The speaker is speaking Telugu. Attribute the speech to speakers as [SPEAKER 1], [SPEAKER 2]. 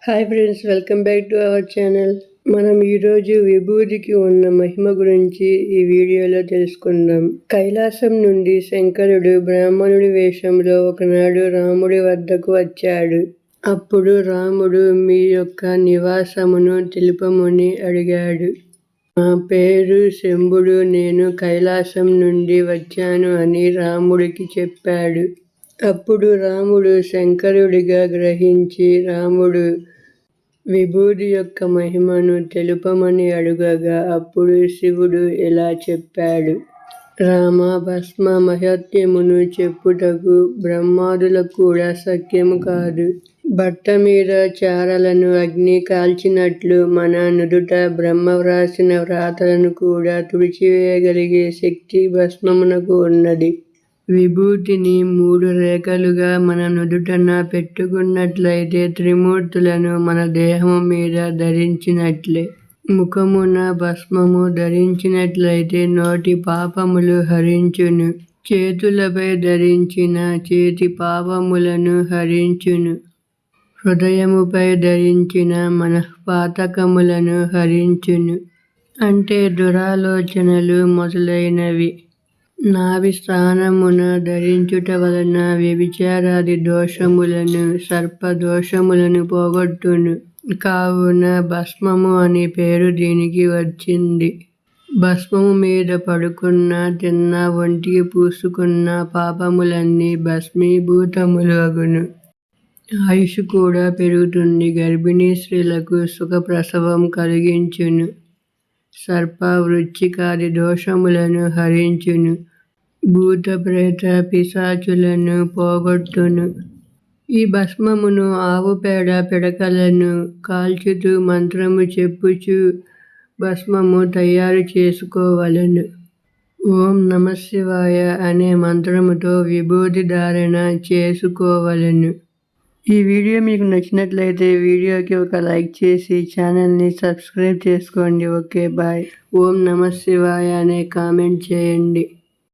[SPEAKER 1] Hi friends, welcome back to our channel. మనం ఈరోజు విభూతికి ఉన్న మహిమ గురించి ఈ వీడియోలో తెలుసుకుందాం. కైలాసం నుండి శంకరుడు బ్రాహ్మణుడి వేషంలో ఒకనాడు రాముడి వద్దకు వచ్చాడు. అప్పుడు రాముడు మీ యొక్క నివాసమును తెలుపమని అడిగాడు. నా పేరు శంభుడు, నేను కైలాసం నుండి వచ్చాను అని రాముడికి చెప్పాడు. అప్పుడు రాముడు శంకరుడిగా గ్రహించి రాముడు విభూతి యొక్క మహిమను తెలుపమని అడుగగా అప్పుడు శివుడు ఇలా చెప్పాడు. రామ, భస్మ మహత్యమును చెప్పుటకు బ్రహ్మాదులకు కూడా సఖ్యము కాదు. బట్ట మీద చారలను అగ్ని కాల్చినట్లు మన నుదుట బ్రహ్మ వ్రాసిన వ్రాతలను కూడా తుడిచివేయగలిగే శక్తి భస్మమునకు ఉన్నది. విభూతిని 3 రేఖలుగా మన నుదుటన పెట్టుకున్నట్లయితే త్రిమూర్తులను మన దేహము మీద ధరించినట్లే. ముఖమున భస్మము ధరించినట్లయితే నోటి పాపములు హరించును. చేతులపై ధరించిన చేతి పాపములను హరించును. హృదయముపై ధరించిన మనఃపాతకములను హరించును. అంటే దురాలోచనలు మొదలైనవి. నాభి స్థానమున ధరించుట వలన వ్యభిచారాది దోషములను, సర్పదోషములను పోగొట్టును. కావున భస్మము అని పేరు దీనికి వచ్చింది. భస్మము మీద పడుకున్నా, తిన్నా, ఒంటికి పూసుకున్న పాపములన్నీ భస్మీభూతములు అగును. ఆయుష్ కూడా పెరుగుతుంది. గర్భిణీ స్త్రీలకు సుఖప్రసవం కలిగించును. సర్ప వృశ్చికాది దోషములను హరించును. భూత ప్రేత పిశాచులను పోగొట్టును. ఈ భస్మమును ఆవు పేడ పిడకలను కాల్చుతూ మంత్రము చెప్పుచు భస్మము తయారు చేసుకోవలెను. ఓం నమఃశివాయ అనే మంత్రముతో విభూతి ధారణ చేసుకోవలెను. ఈ వీడియో మీకు నచ్చినట్లయితే వీడియోకి ఒక లైక్ చేసి ఛానల్ని సబ్స్క్రైబ్ చేసుకోండి. Okay bye. ఓం నమఃశివాయ అనే కామెంట్ చేయండి.